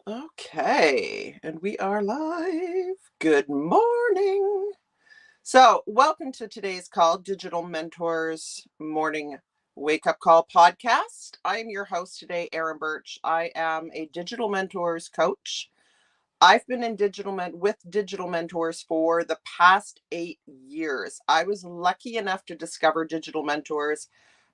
Okay, and we are live. Good morning. So, welcome to today's call, Digital Mentors Morning Wake Up Call podcast. I am your host today, Erin Birch. I am a Digital Mentors coach. I've been in with Digital Mentors for the past 8 years. I was lucky enough to discover Digital Mentors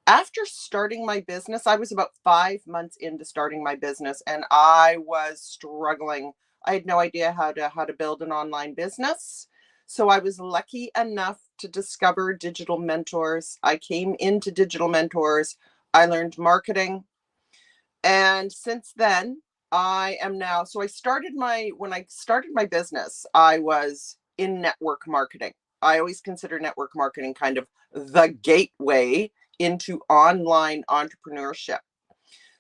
after starting my business. I was about 5 months into starting my business and I was struggling. I had no idea how to build an online business. So I was lucky enough to discover Digital Mentors. I came into Digital Mentors. I learned marketing. And since then, I am now, so I started when I started my business, I was in network marketing. I always consider network marketing kind of the gateway into online entrepreneurship.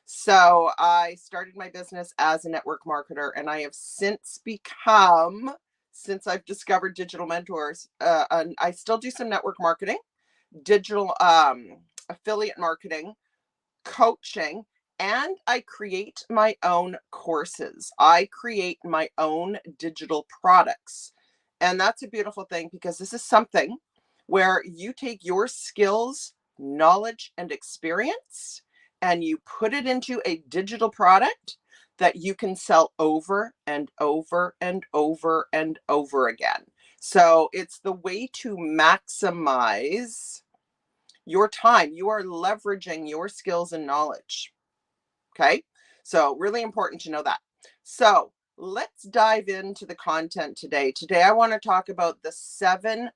So I started my business as a network marketer, and I have since I've discovered Digital Mentors, and I still do some network marketing, digital affiliate marketing, coaching, and I create my own courses. I create my own digital products. And that's a beautiful thing because this is something where you take your skills, knowledge, and experience and you put it into a digital product that you can sell over and over and over and over again. So it's the way to maximize your time. You are leveraging your skills and knowledge. Okay. So, really important to know that. So, let's dive into the content today. Today, I want to talk about the 7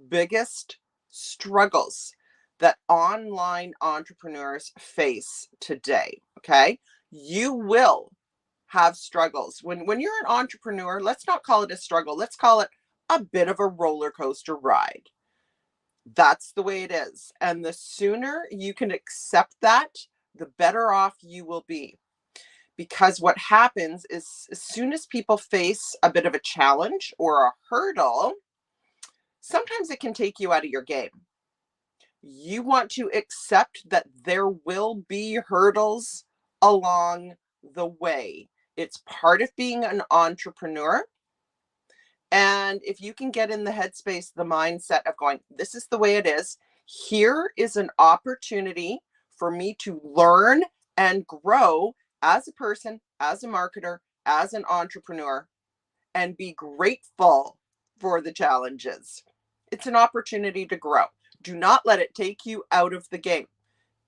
biggest struggles that online entrepreneurs face today. Okay. You will have struggles. When you're an entrepreneur, let's not call it a struggle, let's call it a bit of a roller coaster ride. That's the way it is. And the sooner you can accept that, the better off you will be. Because what happens is, as soon as people face a bit of a challenge or a hurdle, sometimes it can take you out of your game. You want to accept that there will be hurdles along the way. It's part of being an entrepreneur. And if you can get in the headspace, the mindset of going, this is the way it is, here is an opportunity for me to learn and grow as a person, as a marketer, as an entrepreneur, and be grateful for the challenges. It's an opportunity to grow. Do not let it take you out of the game.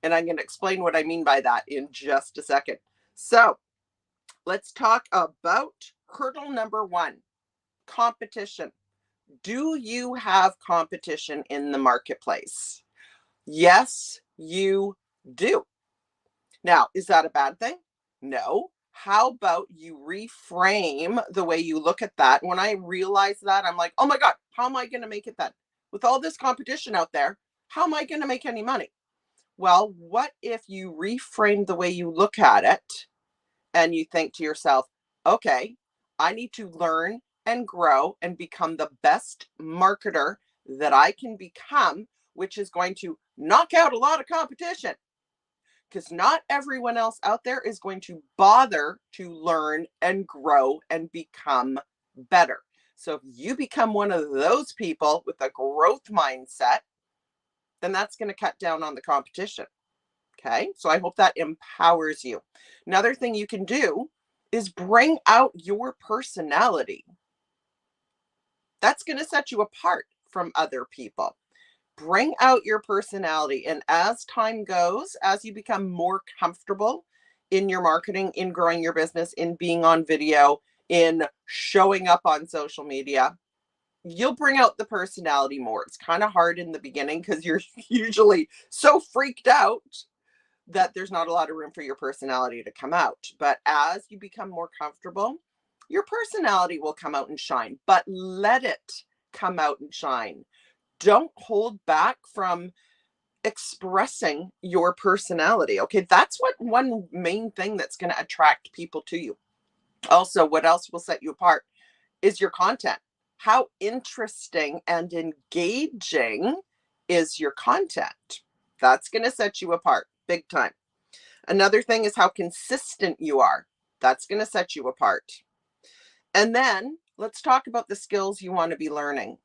And I'm going to explain what I mean by that in just a second. So let's talk about hurdle number 1. Competition. Do you have competition in the marketplace? Yes, you do. Now, is that a bad thing? No. How about you reframe the way you look at that? When I realize that, I'm like, oh my God, how am I going to make it then? With all this competition out there, how am I going to make any money? Well, what if you reframe the way you look at it and you think to yourself, okay, I need to learn and grow and become the best marketer that I can become, which is going to knock out a lot of competition, because not everyone else out there is going to bother to learn and grow and become better. So if you become one of those people with a growth mindset, then that's going to cut down on the competition. Okay, so I hope that empowers you. Another thing you can do is bring out your personality. That's going to set you apart from other people. Bring out your personality. And as time goes, as you become more comfortable in your marketing, in growing your business, in being on video, in showing up on social media, you'll bring out the personality more. It's kind of hard in the beginning because you're usually so freaked out that there's not a lot of room for your personality to come out. But as you become more comfortable, your personality will come out and shine, but let it come out and shine. Don't hold back from expressing your personality. Okay, that's what one main thing that's going to attract people to you. Also, what else will set you apart is your content. How interesting and engaging is your content? That's going to set you apart big time. Another thing is how consistent you are. That's going to set you apart. And then let's talk about the skills you want to be learning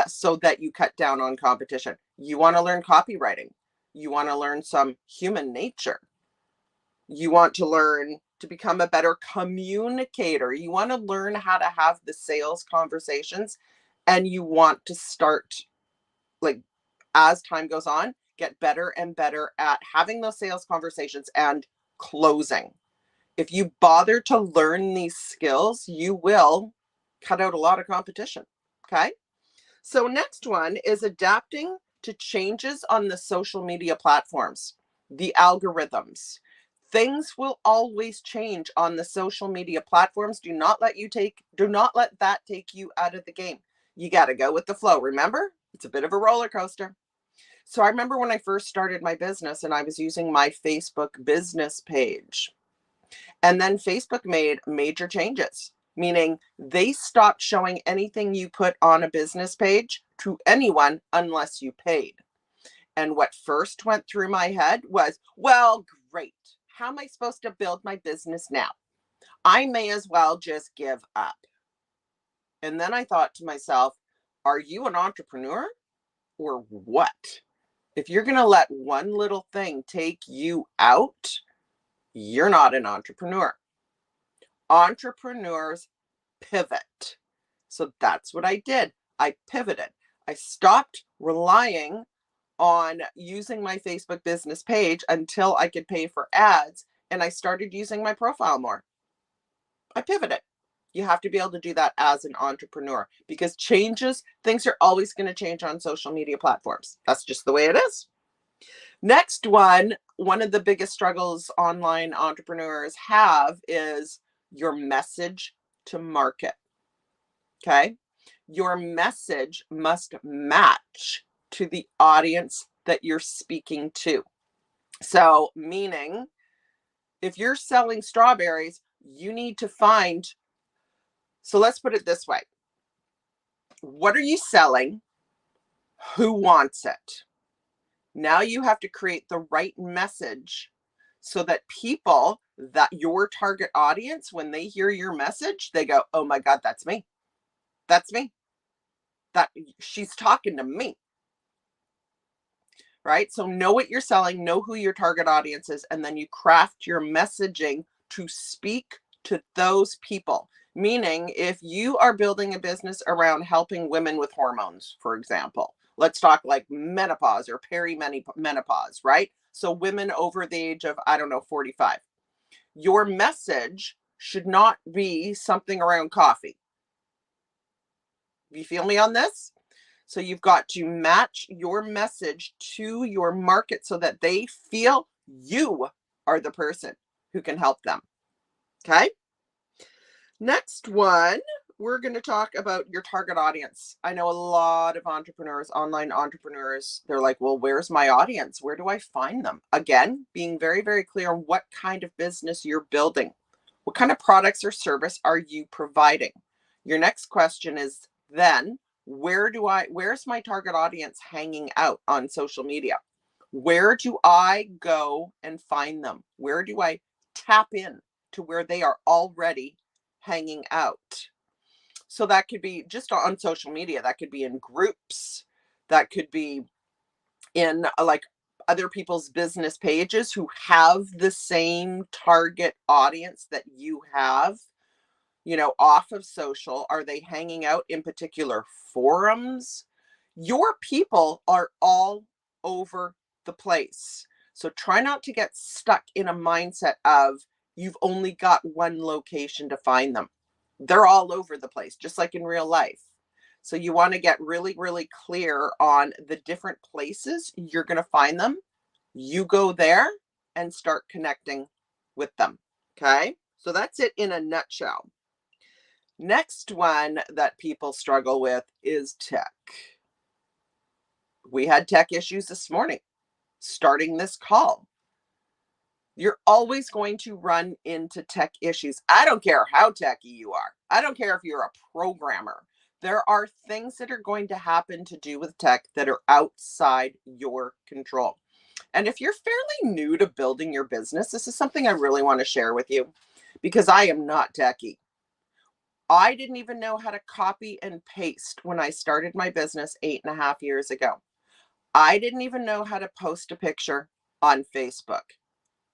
so that you cut down on competition. You want to learn copywriting. You want to learn some human nature. You want to learn to become a better communicator. You want to learn how to have the sales conversations, and you want to start, like, as time goes on, get better and better at having those sales conversations and closing. If you bother to learn these skills, you will cut out a lot of competition. Okay. So next one is adapting to changes on the social media platforms, the algorithms. Things will always change on the social media platforms. Do not let that take you out of the game. You got to go with the flow. Remember, it's a bit of a roller coaster. So I remember when I first started my business and I was using my Facebook business page. And then Facebook made major changes, meaning they stopped showing anything you put on a business page to anyone unless you paid. And what first went through my head was, well, great. How am I supposed to build my business now? I may as well just give up. And then I thought to myself, are you an entrepreneur or what? If you're going to let one little thing take you out, you're not an entrepreneur. Entrepreneurs pivot. So that's what I did. I pivoted. I stopped relying on using my Facebook business page until I could pay for ads, and I started using my profile more. I pivoted. You have to be able to do that as an entrepreneur because things are always going to change on social media platforms. That's just the way it is. Next one of the biggest struggles online entrepreneurs have is your message to market. Okay. Your message must match to the audience that you're speaking to. So, meaning, if you're selling strawberries, you need to find, so let's put it this way. What are you selling? Who wants it? Now you have to create the right message so that your target audience, when they hear your message, they go, oh my God, that's me. That's me. She's talking to me. Right? So know what you're selling, know who your target audience is, and then you craft your messaging to speak to those people. Meaning, if you are building a business around helping women with hormones, for example, let's talk like menopause or perimenopause, right? So women over the age of, 45. Your message should not be something around coffee. You feel me on this? So you've got to match your message to your market so that they feel you are the person who can help them. Okay. Next one, we're going to talk about your target audience. I know a lot of entrepreneurs, online entrepreneurs, they're like, well, where's my audience? Where do I find them? Again, being very, very clear on what kind of business you're building. What kind of products or service are you providing? Your next question is then, where's my target audience hanging out on social media? Where do I go and find them? Where do I tap in to where they are already hanging out? So that could be just on social media. That could be in groups. That could be in like other people's business pages who have the same target audience that you have. Off of social. Are they hanging out in particular forums? Your people are all over the place. So try not to get stuck in a mindset of you've only got one location to find them. They're all over the place, just like in real life. So you want to get really, really clear on the different places you're going to find them. You go there and start connecting with them. Okay. So that's it in a nutshell. Next one that people struggle with is tech. We had tech issues this morning, starting this call. You're always going to run into tech issues. I don't care how techy you are. I don't care if you're a programmer. There are things that are going to happen to do with tech that are outside your control. And if you're fairly new to building your business, this is something I really want to share with you. because I am not techie. I didn't even know how to copy and paste when I started my business 8.5 years ago. I didn't even know how to post a picture on Facebook.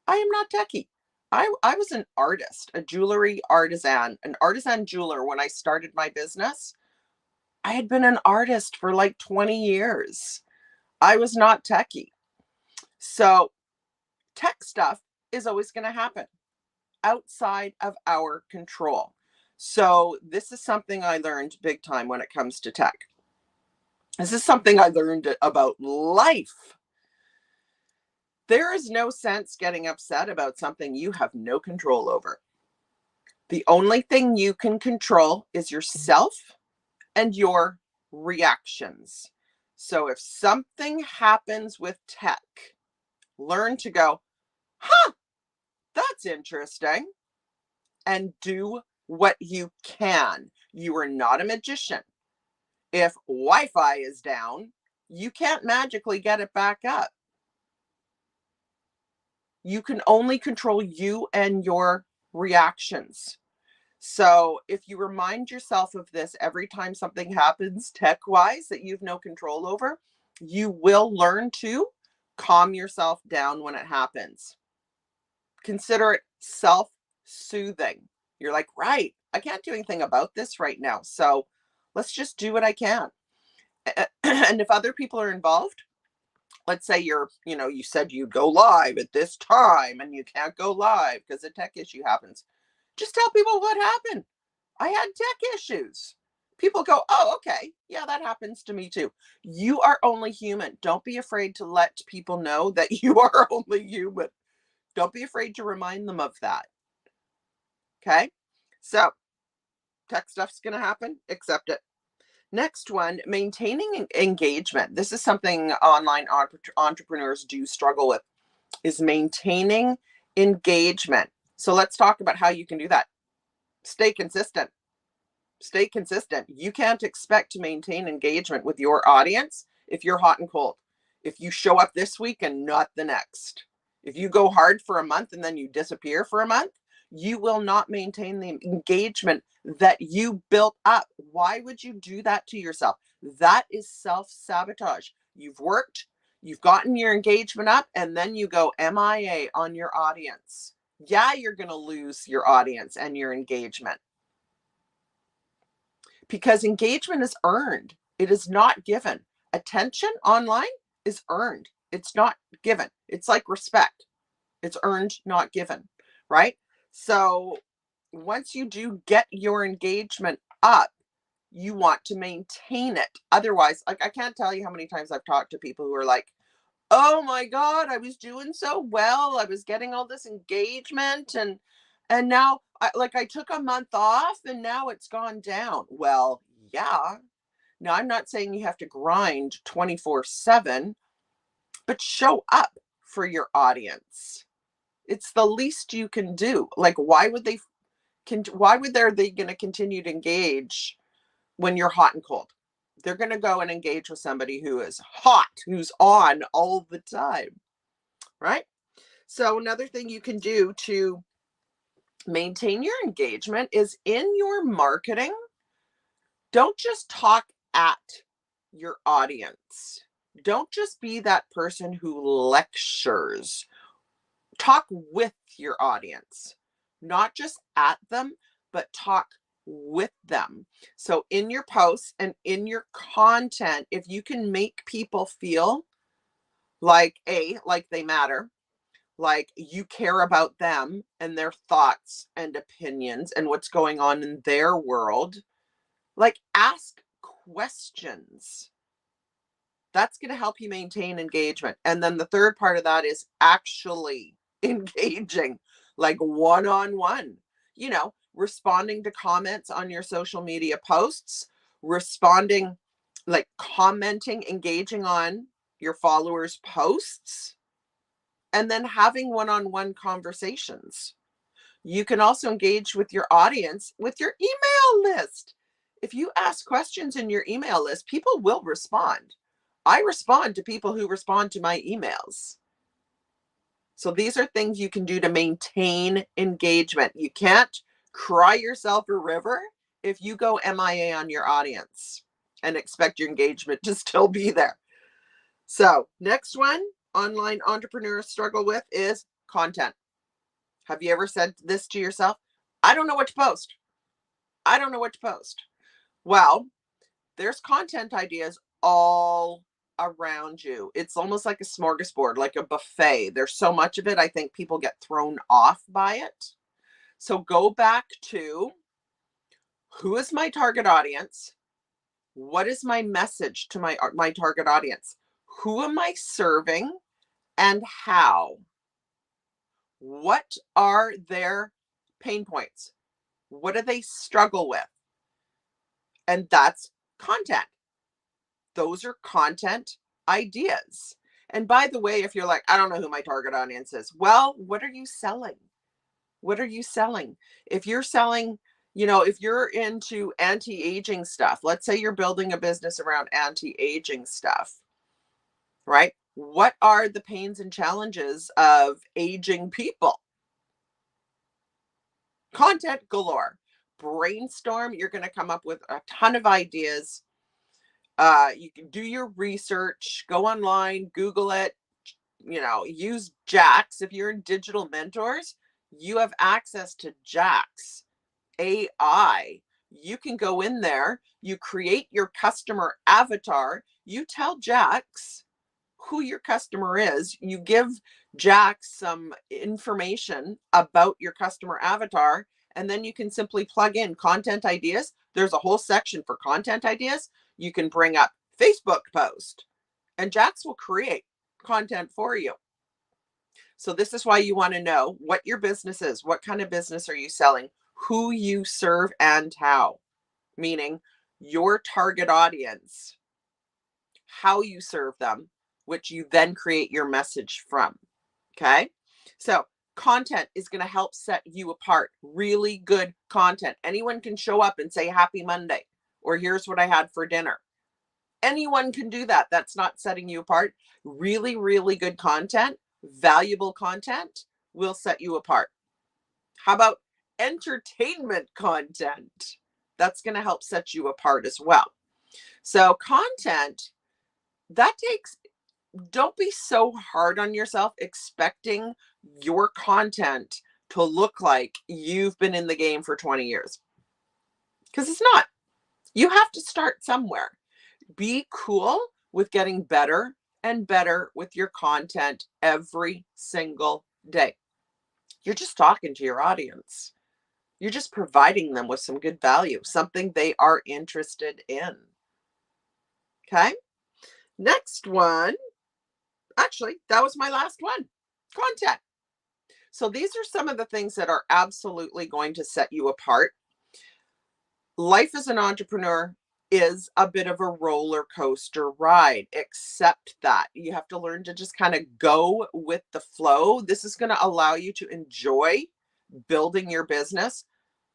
I am not techie. I was an artist, a jewelry artisan, an artisan jeweler when I started my business. I had been an artist for like 20 years. I was not techie. So tech stuff is always going to happen outside of our control. So this is something I learned big time when it comes to tech. This is something I learned about life. There is no sense getting upset about something you have no control over. The only thing you can control is yourself and your reactions. So if something happens with tech, learn to go, huh, that's interesting, and do what you can. You are not a magician. If Wi-Fi is down, you can't magically get it back up. You can only control you and your reactions. So if you remind yourself of this every time something happens tech-wise that you've no control over, you will learn to calm yourself down when it happens. Consider it self-soothing. You're like, right, I can't do anything about this right now, so let's just do what I can. And if other people are involved, let's say you said you'd go live at this time and you can't go live because a tech issue happens. Just tell people what happened. I had tech issues. People go, oh, okay. Yeah, that happens to me too. You are only human. Don't be afraid to let people know that you are only human. Don't be afraid to remind them of that. Okay? So, tech stuff's going to happen. Accept it. Next one, maintaining engagement. This is something online entrepreneurs do struggle with, is maintaining engagement. So let's talk about how you can do that. Stay consistent. Stay consistent. You can't expect to maintain engagement with your audience if you're hot and cold. If you show up this week and not the next. If you go hard for a month and then you disappear for a month, you will not maintain the engagement that you built up. Why would you do that to yourself? That is self-sabotage. You've worked, you've gotten your engagement up, and then you go MIA on your audience. Yeah, you're going to lose your audience and your engagement. Because engagement is earned. It is not given. Attention online is earned. It's not given. It's like respect. It's earned, not given, right? So once you do get your engagement up, you want to maintain it. Otherwise, like, I can't tell you how many times I've talked to people who are like, oh my God, I was doing so well. I was getting all this engagement and now I took a month off and now it's gone down. Well, yeah. Now I'm not saying you have to grind 24/7, but show up for your audience. It's the least you can do. Like, why would they going to continue to engage when you're hot and cold? They're going to go and engage with somebody who is hot, who's on all the time, right? So another thing you can do to maintain your engagement is in your marketing, don't just talk at your audience. Don't just be that person who lectures. Talk with your audience, not just at them, but talk with them. So in your posts and in your content, if you can make people feel like they matter, like you care about them and their thoughts and opinions and what's going on in their world, like ask questions. That's going to help you maintain engagement. And then the third part of that is actually engaging, like one-on-one, responding to comments on your social media posts, responding, like commenting, engaging on your followers' posts, and then having one-on-one conversations. You can also engage with your audience with your email list. If you ask questions in your email list, people will respond. I respond to people who respond to my emails. So these are things you can do to maintain engagement. You can't cry yourself a river if you go MIA on your audience and expect your engagement to still be there. So next one, online entrepreneurs struggle with is content. Have you ever said this to yourself? I don't know what to post. I don't know what to post. Well, there's content ideas all around you. It's almost like a smorgasbord, like a buffet. There's so much of it, I think people get thrown off by it. So go back to, who is my target audience? What is my message to my target audience? Who am I serving and how? What are their pain points? What do they struggle with? And that's content. Those are content ideas. And by the way, if you're like, I don't know who my target audience is, well, what are you selling? What are you selling? If you're selling, if you're into anti-aging stuff, let's say you're building a business around anti-aging stuff, right? What are the pains and challenges of aging people? Content galore. Brainstorm. You're going to come up with a ton of ideas. You can do your research, go online, Google it, use Jax. If you're in Digital Mentors, you have access to Jax AI. You can go in there, you create your customer avatar, you tell Jax who your customer is, you give Jax some information about your customer avatar, and then you can simply plug in content ideas. There's a whole section for content ideas. You can bring up Facebook post, and Jax will create content for you. So this is why you want to know what your business is. What kind of business are you selling? Who you serve and how, meaning your target audience, how you serve them, which you then create your message from. Okay. So content is going to help set you apart. Really good content. Anyone can show up and say, Happy Monday, or here's what I had for dinner. Anyone can do that. That's not setting you apart. Really, really good content, valuable content will set you apart. How about entertainment content? That's going to help set you apart as well. So content, don't be so hard on yourself expecting your content to look like you've been in the game for 20 years. Because it's not. You have to start somewhere. Be cool with getting better and better with your content every single day. You're just talking to your audience. You're just providing them with some good value, something they are interested in. Okay. Next one. Actually, that was my last one. Content. So these are some of the things that are absolutely going to set you apart. Life as an entrepreneur is a bit of a roller coaster ride. Accept that. You have to learn to just kind of go with the flow. This is going to allow you to enjoy building your business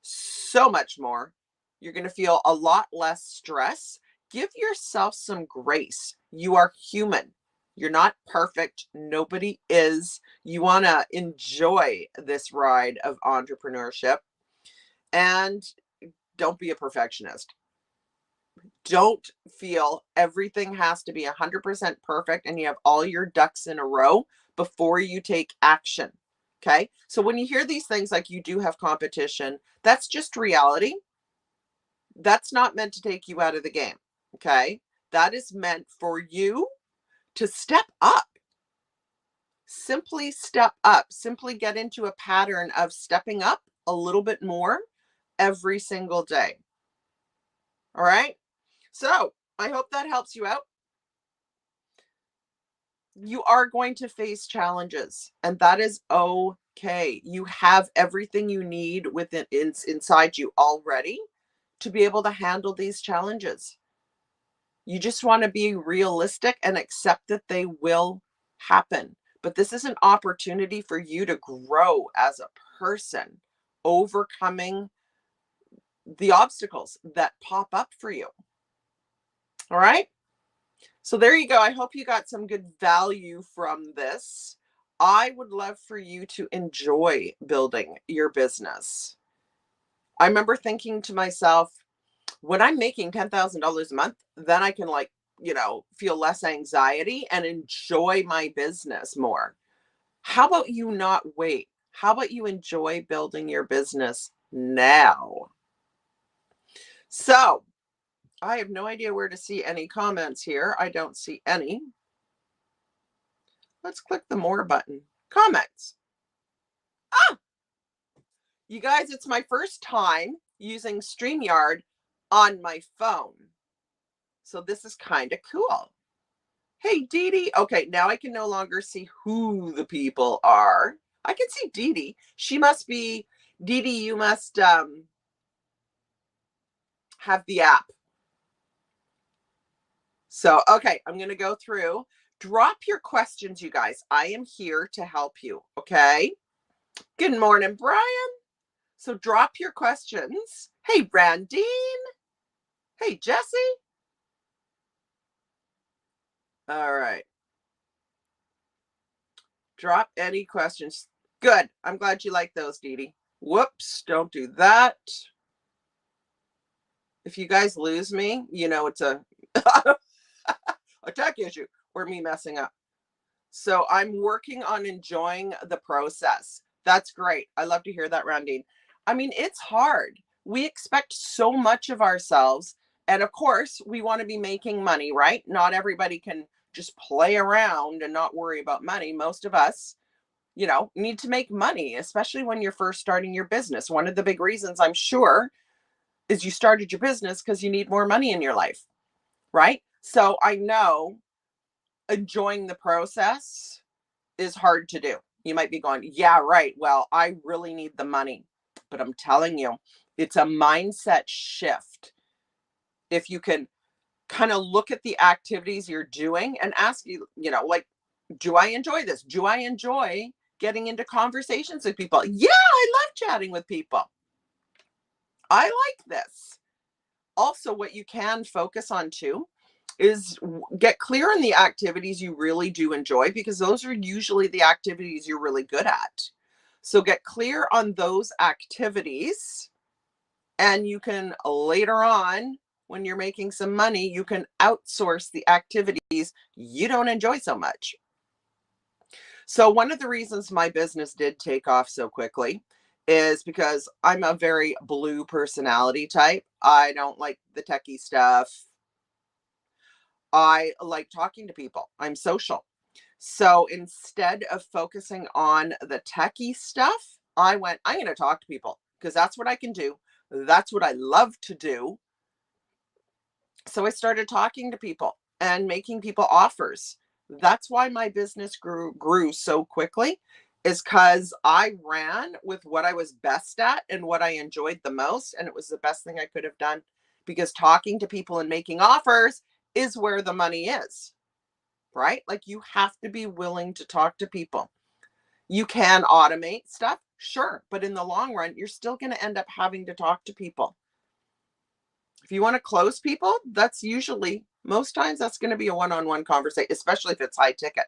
so much more. You're going to feel a lot less stress. Give yourself some grace. You are human. You're not perfect. Nobody is. You want to enjoy this ride of entrepreneurship, and don't be a perfectionist. Don't feel everything has to be 100% perfect and you have all your ducks in a row before you take action. Okay. So when you hear these things like you do have competition, that's just reality. That's not meant to take you out of the game. Okay. That is meant for you to step up. Simply step up. Simply get into a pattern of stepping up a little bit more every single day. All right. So I hope that helps you out. You are going to face challenges, and that is okay. You have everything you need inside you already to be able to handle these challenges. You just want to be realistic and accept that they will happen. But this is an opportunity for you to grow as a person, overcoming the obstacles that pop up for you. All right. So there you go. I hope you got some good value from this. I would love for you to enjoy building your business. I remember thinking to myself, when I'm making $10,000 a month, then I can feel less anxiety and enjoy my business more. How about you not wait? How about you enjoy building your business now? So I have no idea where to see any comments here. I don't see any. Let's click the more button. Comments. Ah, you guys, it's my first time using StreamYard on my phone. So this is kind of cool. Hey, Dee Dee. Okay, now I can no longer see who the people are. I can see Dee Dee. She must be, Dee Dee, you must have the app. So, okay, I'm going to go through. Drop your questions, you guys. I am here to help you, okay? Good morning, Brian. So drop your questions. Hey, Brandine. Hey, Jesse. All right. Drop any questions. Good. I'm glad you like those, Dee Dee. Whoops, don't do that. If you guys lose me, it's a tech issue or me messing up. So I'm working on enjoying the process. That's great. I love to hear that, Randine. I mean, it's hard. We expect so much of ourselves. And of course, we want to be making money, right? Not everybody can just play around and not worry about money. Most of us, need to make money, especially when you're first starting your business. One of the big reasons, I'm sure, is you started your business because you need more money in your life, right? So I know enjoying the process is hard to do. You might be going, yeah, right. Well, I really need the money. But I'm telling you, it's a mindset shift. If you can kind of look at the activities you're doing and ask do I enjoy this? Do I enjoy getting into conversations with people? Yeah, I love chatting with people. I like this. Also, what you can focus on too is get clear on the activities you really do enjoy, because those are usually the activities you're really good at. So get clear on those activities, and you can later on, when you're making some money, you can outsource the activities you don't enjoy so much. So one of the reasons my business did take off so quickly is because I'm a very blue personality type. I don't like the techie stuff. I like talking to people. I'm social. So instead of focusing on the techie stuff, I'm going to talk to people because that's what I can do. That's what I love to do. So I started talking to people and making people offers. That's why my business grew so quickly, is because I ran with what I was best at and what I enjoyed the most. And it was the best thing I could have done, because talking to people and making offers is where the money is, right? Like, you have to be willing to talk to people. You can automate stuff, sure, but in the long run, you're still going to end up having to talk to people. If you want to close people, that's usually, most times, that's going to be a one-on-one conversation, especially if it's high ticket.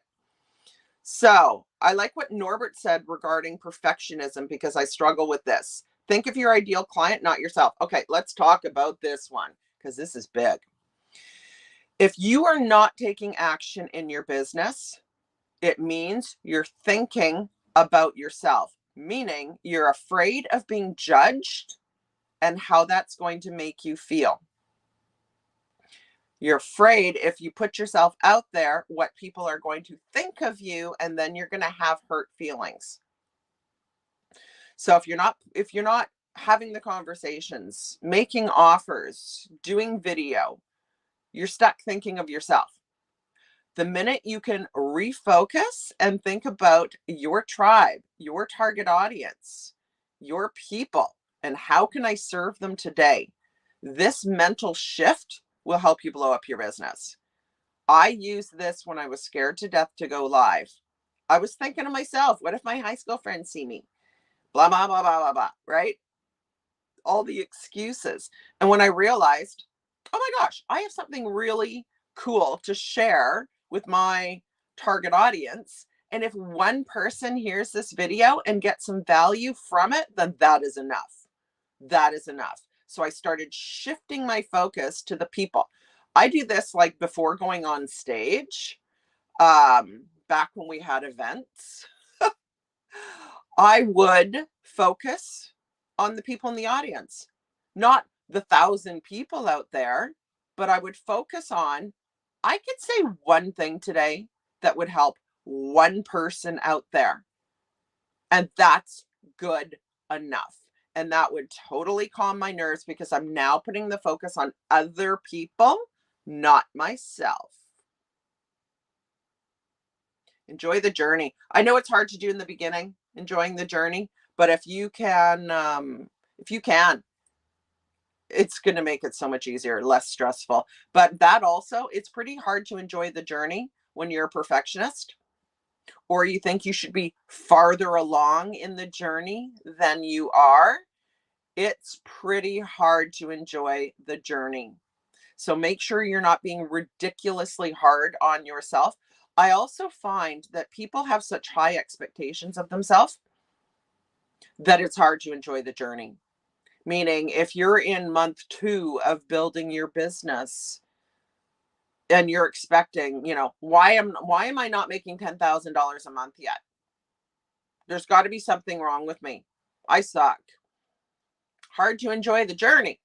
So I like what Norbert said regarding perfectionism, because I struggle with this. Think of your ideal client, not yourself. Okay, let's talk about this one, because this is big. If you are not taking action in your business, it means you're thinking about yourself, meaning you're afraid of being judged and how that's going to make you feel. You're afraid if you put yourself out there, what people are going to think of you, and then you're going to have hurt feelings. So if you're not having the conversations, making offers, doing video, you're stuck thinking of yourself. The minute you can refocus and think about your tribe, your target audience, your people, and how can I serve them today, this mental shift will help you blow up your business. I used this when I was scared to death to go live. I was thinking to myself, what if my high school friends see me? Blah, blah, blah, blah, blah, blah, right? All the excuses. And when I realized, oh my gosh, I have something really cool to share with my target audience, And if one person hears this video and gets some value from it, then that is enough. That is enough. So I started shifting my focus to the people. I do this like before going on stage. Back when we had events, I would focus on the people in the audience, not the 1,000 people out there, but I would focus on, I could say one thing today that would help one person out there. And that's good enough. And that would totally calm my nerves because I'm now putting the focus on other people, not myself. Enjoy the journey. I know it's hard to do in the beginning, enjoying the journey, but if you can, it's going to make it so much easier, less stressful. But that also, it's pretty hard to enjoy the journey when you're a perfectionist, or you think you should be farther along in the journey than you are. It's pretty hard to enjoy the journey. So make sure you're not being ridiculously hard on yourself. I also find that people have such high expectations of themselves that it's hard to enjoy the journey. Meaning, if you're in month 2 of building your business and you're expecting, why am I not making $10,000 a month yet? There's got to be something wrong with me. I suck. Hard to enjoy the journey,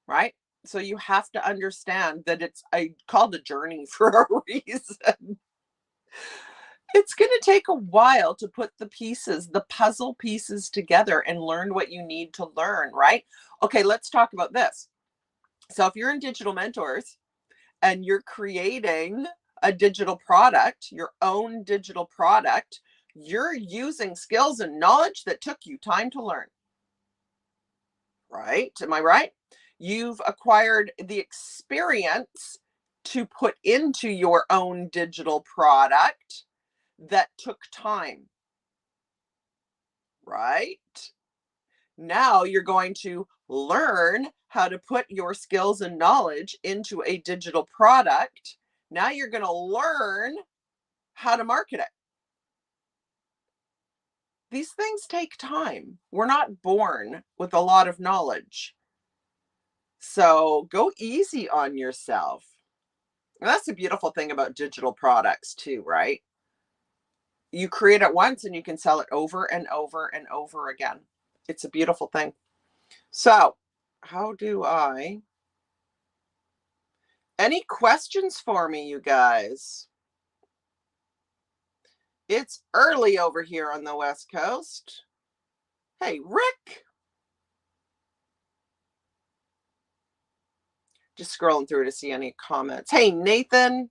right? So you have to understand that I called a journey for a reason. It's going to take a while to put the puzzle pieces together and learn what you need to learn, right? Okay, let's talk about this. So if you're in Digital Mentors and you're creating a digital product, your own digital product, you're using skills and knowledge that took you time to learn, right? Am I right? You've acquired the experience to put into your own digital product that took time, right? Now you're going to learn how to put your skills and knowledge into a digital product. Now you're going to learn how to market it. These things take time. We're not born with a lot of knowledge. So go easy on yourself. And that's the beautiful thing about digital products too, right? You create it once and you can sell it over and over and over again. It's a beautiful thing. So any questions for me, you guys? It's early over here on the West Coast. Hey, Rick. Just scrolling through to see any comments. Hey, Nathan.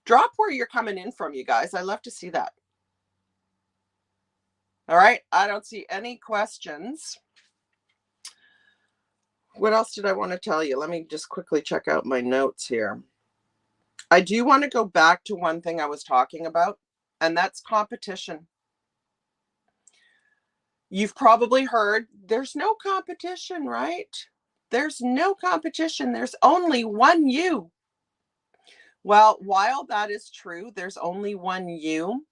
Drop where you're coming in from, you guys. I love to see that. All right. I don't see any questions. What else did I want to tell you? Let me just quickly check out my notes here. I do want to go back to one thing I was talking about, and that's competition. You've probably heard there's no competition, right? There's no competition. There's only one you. Well, while that is true, there's only one you.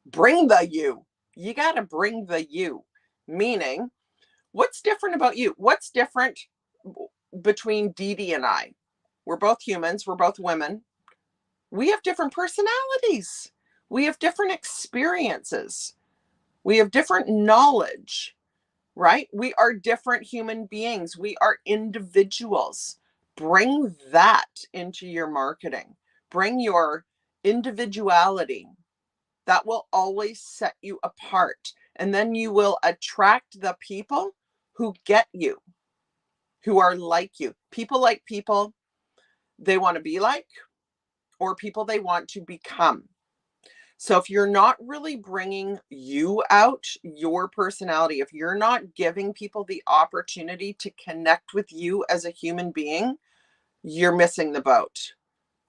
Bring the you. You got to bring the you. Meaning, what's different about you? What's different between Dee Dee and I? We're both humans. We're both women. We have different personalities. We have different experiences. We have different knowledge, right? We are different human beings. We are individuals. Bring that into your marketing. Bring your individuality. That will always set you apart. And then you will attract the people who get you, who are like you. People like people they want to be like, or people they want to become. So if you're not really bringing you out, your personality, if you're not giving people the opportunity to connect with you as a human being, you're missing the boat.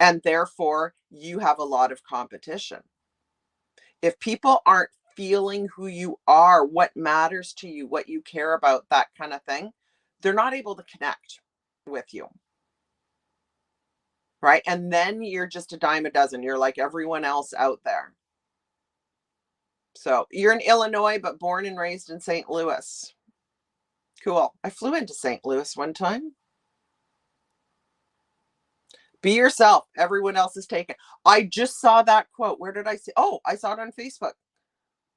And therefore, you have a lot of competition. If people aren't feeling who you are, what matters to you, what you care about, that kind of thing, they're not able to connect with you. right? And then you're just a dime a dozen. You're like everyone else out there. So you're in Illinois, but born and raised in St. Louis. Cool. I flew into St. Louis one time. Be yourself. Everyone else is taken. I just saw that quote. Where did I see? Oh, I saw it on Facebook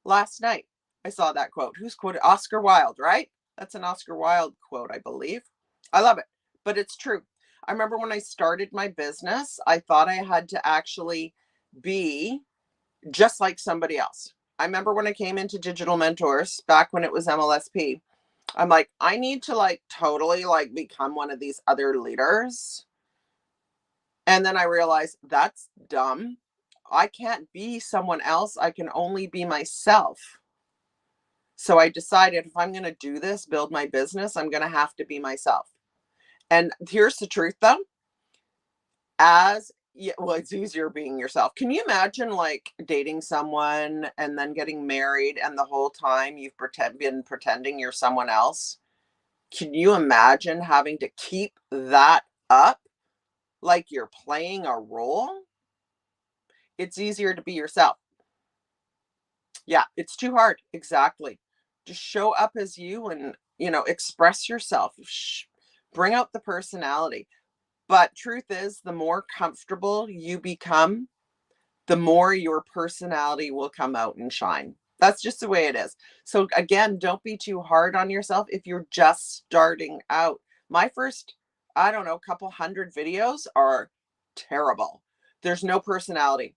last night. I saw that quote. Who's quoted? Oscar Wilde, right? That's an Oscar Wilde quote, I believe. I love it, but it's true. I remember when I started my business, I thought I had to actually be just like somebody else. I remember when I came into Digital Mentors back when it was MLSP, I'm like, I need to like totally like become one of these other leaders. And then I realized that's dumb. I can't be someone else. I can only be myself. So I decided if I'm going to do this, build my business, I'm going to have to be myself. And here's the truth though, well, it's easier being yourself. Can you imagine like dating someone and then getting married and the whole time you've been pretending you're someone else? Can you imagine having to keep that up like you're playing a role? It's easier to be yourself. Yeah, it's too hard. Exactly. Just show up as you and, express yourself. Bring out the personality. But truth is, the more comfortable you become, the more your personality will come out and shine. That's just the way it is. So again, don't be too hard on yourself if you're just starting out. My first, I don't know, couple hundred videos are terrible. There's no personality.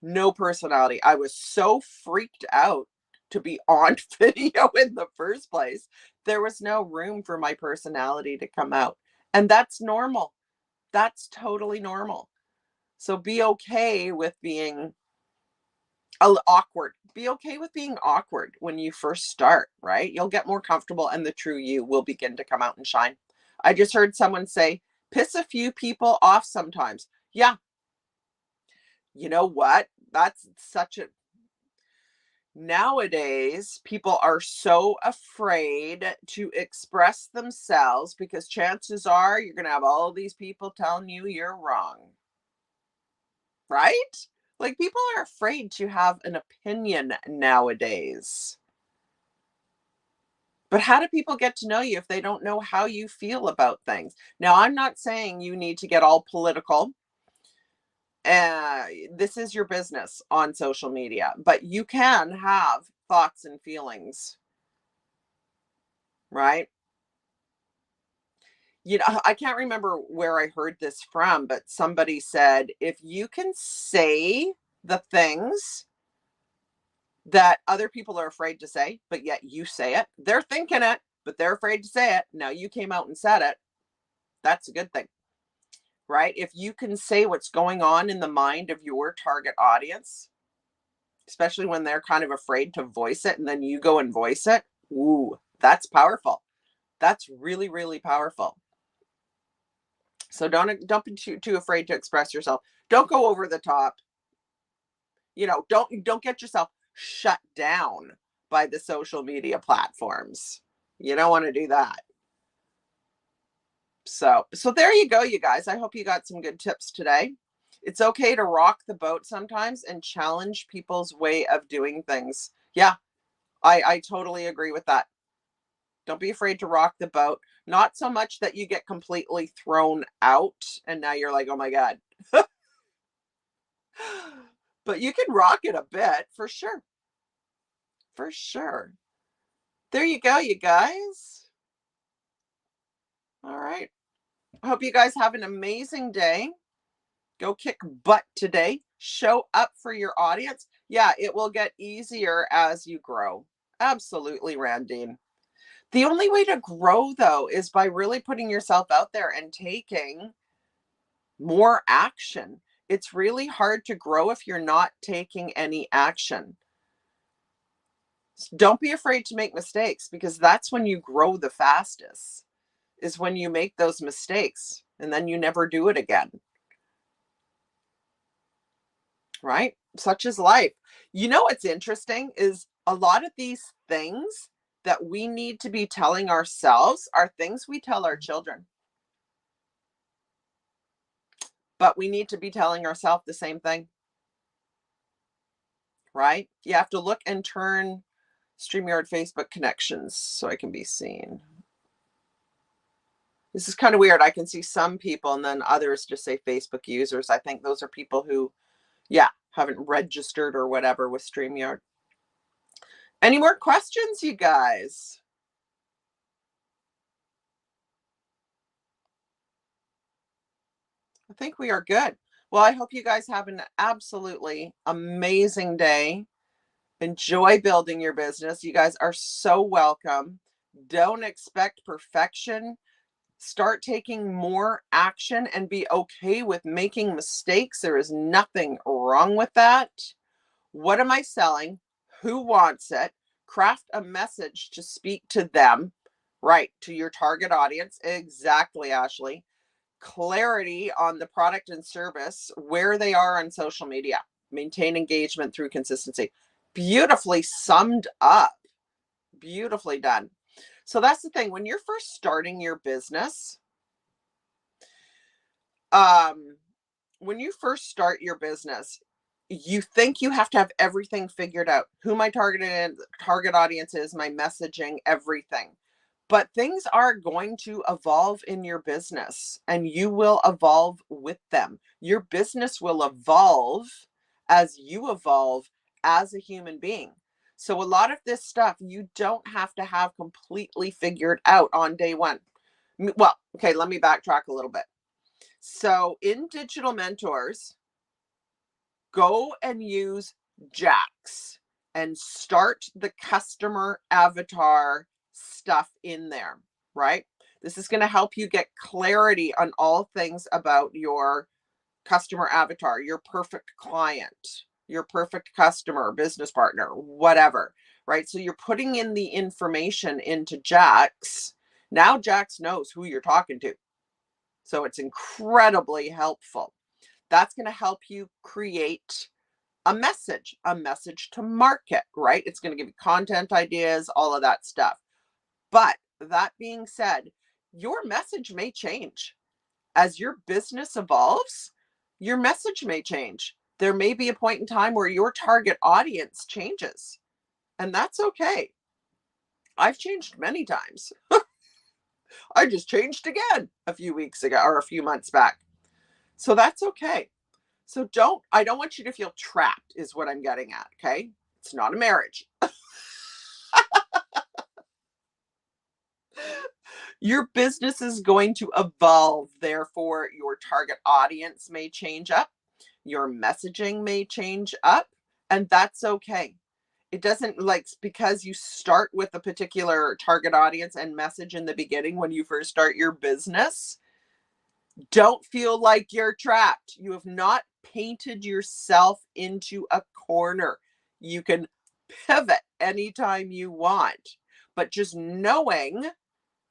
No personality. I was so freaked out to be on video in the first place. There was no room for my personality to come out. And that's normal. That's totally normal. So be okay with being awkward. Be okay with being awkward when you first start, right? You'll get more comfortable and the true you will begin to come out and shine. I just heard someone say, piss a few people off sometimes. Yeah. You know what? That's such a Nowadays, people are so afraid to express themselves because chances are you're going to have all these people telling you you're wrong, right? Like people are afraid to have an opinion nowadays. But how do people get to know you if they don't know how you feel about things? Now, I'm not saying you need to get all political. This is your business on social media, but you can have thoughts and feelings, right? I can't remember where I heard this from, but somebody said if you can say the things that other people are afraid to say, but yet you say it, they're thinking it, but they're afraid to say it. Now you came out and said it. That's a good thing, right? If you can say what's going on in the mind of your target audience, especially when they're kind of afraid to voice it and then you go and voice it, ooh, that's powerful. That's really, really powerful. So don't be too afraid to express yourself. Don't go over the top. Don't get yourself shut down by the social media platforms. You don't want to do that. So there you go, you guys. I hope you got some good tips today. It's okay to rock the boat sometimes and challenge people's way of doing things. Yeah, I totally agree with that. Don't be afraid to rock the boat. Not so much that you get completely thrown out and now you're like, oh my God. But you can rock it a bit for sure. For sure. There you go, you guys. All right. I hope you guys have an amazing day. Go kick butt today. Show up for your audience. Yeah, it will get easier as you grow. Absolutely, Randine. The only way to grow, though, is by really putting yourself out there and taking more action. It's really hard to grow if you're not taking any action. Don't be afraid to make mistakes because that's when you grow the fastest, is when you make those mistakes and then you never do it again. Right? Such is life. You know what's interesting is a lot of these things that we need to be telling ourselves are things we tell our children. but we need to be telling ourselves the same thing, right? You have to look and turn StreamYard Facebook connections so I can be seen. This is kind of weird. I can see some people and then others just say Facebook users. I think those are people who, yeah, haven't registered or whatever with StreamYard. Any more questions, you guys? I think we are good. Well, I hope you guys have an absolutely amazing day. Enjoy building your business. You guys are so welcome. Don't expect perfection. Start taking more action and be okay with making mistakes. There is nothing wrong with that. What am I selling? Who wants it? Craft a message to speak to them, right? To your target audience. Exactly, Ashley. Clarity on the product and service, where they are on social media. Maintain engagement through consistency. Beautifully summed up. Beautifully done. So that's the thing. When you're first starting your business, um, when you first start your business, you think you have to have everything figured out. Who my target audience is, my messaging, everything. But things are going to evolve in your business and you will evolve with them. Your business will evolve as you evolve as a human being. So a lot of this stuff you don't have to have completely figured out on day one. Well, okay, let me backtrack a little bit. So in Digital Mentors, go and use Jax and start the customer avatar stuff in there, right? This is going to help you get clarity on all things about your customer avatar, your perfect client, your perfect customer, business partner, whatever, right? So you're putting in the information into Jax. Now Jax knows who you're talking to. So it's incredibly helpful. That's going to help you create a message to market, right? It's going to give you content ideas, all of that stuff. But that being said, your message may change. As your business evolves, your message may change. There may be a point in time where your target audience changes, and that's okay. I've changed many times. I just changed again a few weeks ago or a few months back. So that's okay. So I don't want you to feel trapped is what I'm getting at, okay? It's not a marriage. Your business is going to evolve. Therefore, your target audience may change up. Your messaging may change up, and that's okay. It doesn't like because you start with a particular target audience and message in the beginning when you first start your business. Don't feel like you're trapped. You have not painted yourself into a corner. You can pivot anytime you want, but just knowing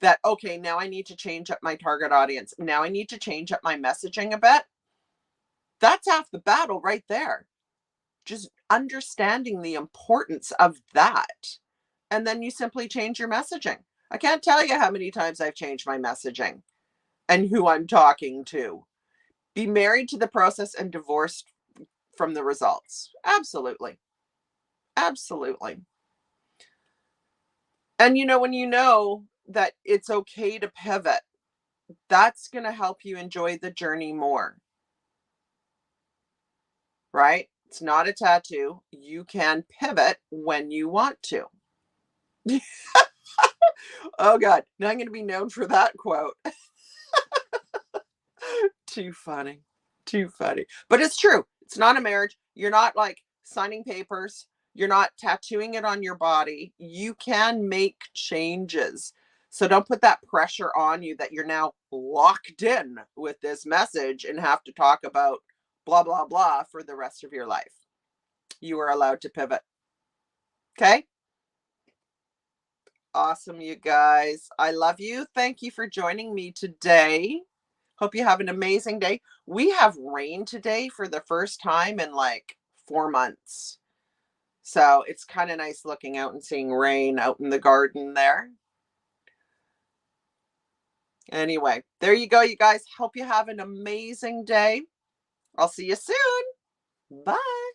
that, okay, now I need to change up my target audience. Now I need to change up my messaging a bit. That's half the battle right there. Just understanding the importance of that. And then you simply change your messaging. I can't tell you how many times I've changed my messaging and who I'm talking to. Be married to the process and divorced from the results. Absolutely. Absolutely. And when you know that it's okay to pivot, that's going to help you enjoy the journey more, right? It's not a tattoo. You can pivot when you want to. Oh, God. Now I'm going to be known for that quote. Too funny. Too funny. But it's true. It's not a marriage. You're not like signing papers. You're not tattooing it on your body. You can make changes. So don't put that pressure on you that you're now locked in with this message and have to talk about blah, blah, blah for the rest of your life. You are allowed to pivot. Okay? Awesome, you guys. I love you. Thank you for joining me today. Hope you have an amazing day. We have rain today for the first time in like 4 months. So it's kind of nice looking out and seeing rain out in the garden there. Anyway, there you go, you guys. Hope you have an amazing day. I'll see you soon. Bye.